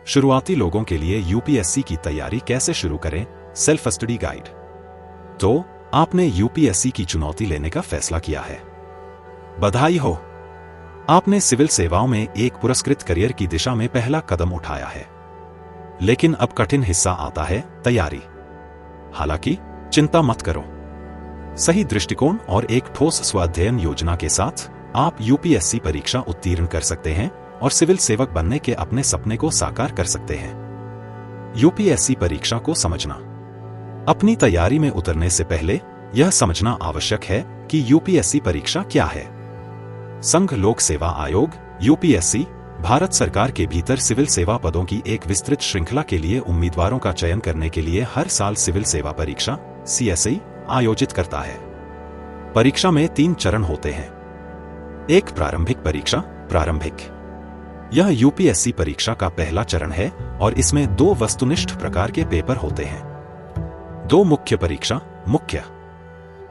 शुरुआती लोगों के लिए यूपीएससी की तैयारी कैसे शुरू करें, सेल्फ स्टडी गाइड। तो आपने यूपीएससी की चुनौती लेने का फैसला किया है। बधाई हो, आपने सिविल सेवाओं में एक पुरस्कृत करियर की दिशा में पहला कदम उठाया है। लेकिन अब कठिन हिस्सा आता है, तैयारी। हालांकि चिंता मत करो, सही दृष्टिकोण और एक ठोस स्वाध्ययन योजना के साथ आप यूपीएससी परीक्षा उत्तीर्ण कर सकते हैं और सिविल सेवक बनने के अपने सपने को साकार कर सकते हैं। यूपीएससी परीक्षा को समझना। अपनी तैयारी में उतरने से पहले यह समझना आवश्यक है कि यूपीएससी परीक्षा क्या है। संघ लोक सेवा आयोग यूपीएससी भारत सरकार के भीतर सिविल सेवा पदों की एक विस्तृत श्रृंखला के लिए उम्मीदवारों का चयन करने के लिए हर साल सिविल सेवा परीक्षा सीएसई आयोजित करता है। परीक्षा में 3 चरण होते हैं। एक प्रारंभिक परीक्षा। प्रारंभिक यह यूपीएससी परीक्षा का पहला चरण है और इसमें 2 वस्तुनिष्ठ प्रकार के पेपर होते हैं। 2 मुख्य परीक्षा। मुख्य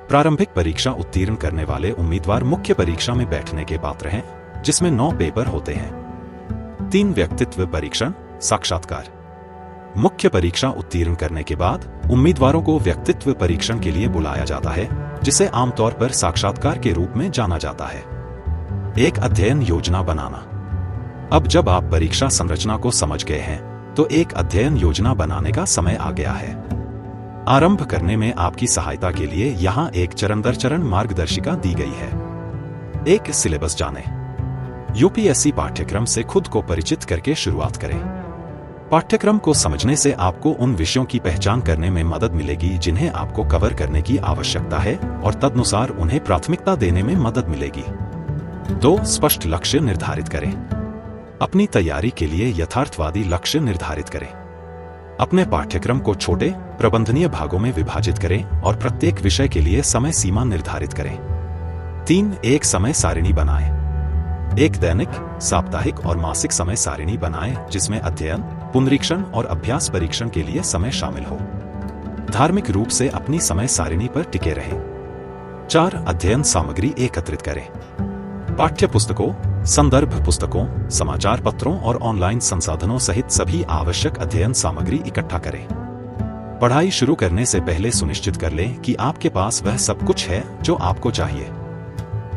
प्रारंभिक परीक्षा उत्तीर्ण करने वाले उम्मीदवार मुख्य परीक्षा में बैठने के पात्र हैं, जिसमें 9 पेपर होते हैं। 3 व्यक्तित्व परीक्षण साक्षात्कार। मुख्य परीक्षा उत्तीर्ण करने के बाद उम्मीदवारों को व्यक्तित्व परीक्षण के लिए बुलाया जाता है, जिसे आमतौर पर साक्षात्कार के रूप में जाना जाता है। एक अध्ययन योजना बनाना। अब जब आप परीक्षा संरचना को समझ गए हैं, तो एक अध्ययन योजना बनाने का समय आ गया है। आरंभ करने में आपकी सहायता के लिए यहाँ एक चरण दर चरण मार्गदर्शिका दी गई है। एक सिलेबस जाने। यूपीएससी पाठ्यक्रम से खुद को परिचित करके शुरुआत करें। पाठ्यक्रम को समझने से आपको उन विषयों की पहचान करने में मदद मिलेगी जिन्हें आपको कवर करने की आवश्यकता है और तदनुसार उन्हें प्राथमिकता देने में मदद मिलेगी। 2 स्पष्ट लक्ष्य निर्धारित करें। अपनी तैयारी के लिए यथार्थवादी लक्ष्य निर्धारित करें। अपने पाठ्यक्रम को छोटे, प्रबंधनीय भागों में विभाजित करें और प्रत्येक विषय के लिए समय सीमा निर्धारित करें। 3 एक समय सारिणी बनाएं। एक दैनिक, साप्ताहिक और मासिक समय सारिणी बनाएं, जिसमें अध्ययन, पुनरीक्षण और अभ्यास परीक्षण के लिए समय शामिल हो। धार्मिक रूप से अपनी समय सारिणी पर टिके रहें। 4 अध्ययन सामग्री एकत्रित करें। पाठ्य पुस्तकों, संदर्भ पुस्तकों, समाचार पत्रों और ऑनलाइन संसाधनों सहित सभी आवश्यक अध्ययन सामग्री इकट्ठा करें। पढ़ाई शुरू करने से पहले सुनिश्चित कर लें कि आपके पास वह सब कुछ है जो आपको चाहिए।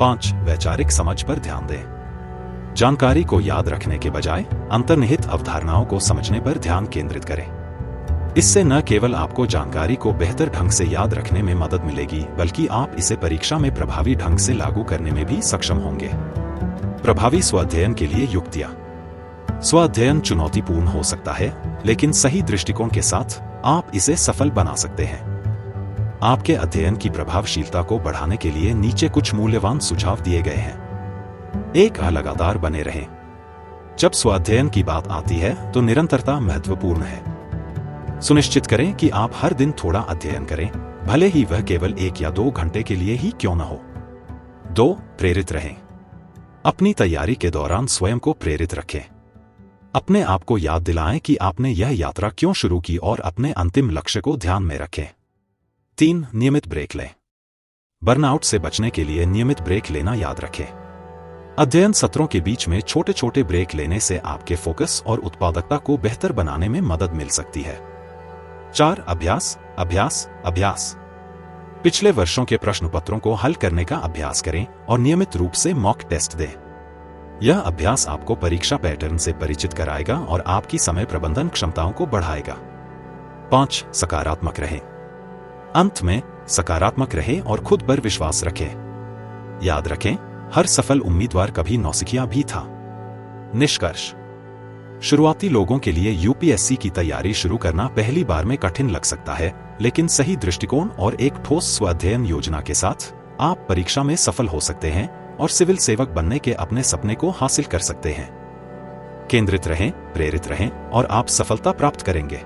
5 वैचारिक समझ पर ध्यान दें। जानकारी को याद रखने के बजाय अंतर्निहित अवधारणाओं को समझने पर ध्यान केंद्रित करें। इससे न केवल आपको जानकारी को बेहतर ढंग से याद रखने में मदद मिलेगी, बल्कि आप इसे परीक्षा में प्रभावी ढंग से लागू करने में भी सक्षम होंगे। प्रभावी स्वाध्ययन के लिए युक्तियां। स्वाध्ययन चुनौतीपूर्ण हो सकता है, लेकिन सही दृष्टिकोण के साथ आप इसे सफल बना सकते हैं। आपके अध्ययन की प्रभावशीलता को बढ़ाने के लिए नीचे कुछ मूल्यवान सुझाव दिए गए हैं। 1 लगातार बने रहें। जब स्वाध्ययन की बात आती है तो निरंतरता महत्वपूर्ण है। सुनिश्चित करें कि आप हर दिन थोड़ा अध्ययन करें, भले ही वह केवल 1 या 2 घंटे के लिए ही क्यों न हो। 2 प्रेरित रहें। अपनी तैयारी के दौरान स्वयं को प्रेरित रखें। अपने आप को याद दिलाएं कि आपने यह यात्रा क्यों शुरू की और अपने अंतिम लक्ष्य को ध्यान में रखें। 3 नियमित ब्रेक लें। बर्नआउट से बचने के लिए नियमित ब्रेक लेना याद रखें। अध्ययन सत्रों के बीच में छोटे छोटे ब्रेक लेने से आपके फोकस और उत्पादकता को बेहतर बनाने में मदद मिल सकती है। 4 अभ्यास अभ्यास अभ्यास। पिछले वर्षों के प्रश्न पत्रों को हल करने का अभ्यास करें और नियमित रूप से मॉक टेस्ट दें। यह अभ्यास आपको परीक्षा पैटर्न से परिचित कराएगा और आपकी समय प्रबंधन क्षमताओं को बढ़ाएगा। 5 सकारात्मक रहें। अंत में सकारात्मक रहें और खुद पर विश्वास रखें। याद रखें, हर सफल उम्मीदवार कभी नौसिखिया भी था। निष्कर्ष। शुरुआती लोगों के लिए यूपीएससी की तैयारी शुरू करना पहली बार में कठिन लग सकता है, लेकिन सही दृष्टिकोण और एक ठोस स्वाध्ययन योजना के साथ आप परीक्षा में सफल हो सकते हैं और सिविल सेवक बनने के अपने सपने को हासिल कर सकते हैं। केंद्रित रहें, प्रेरित रहें और आप सफलता प्राप्त करेंगे।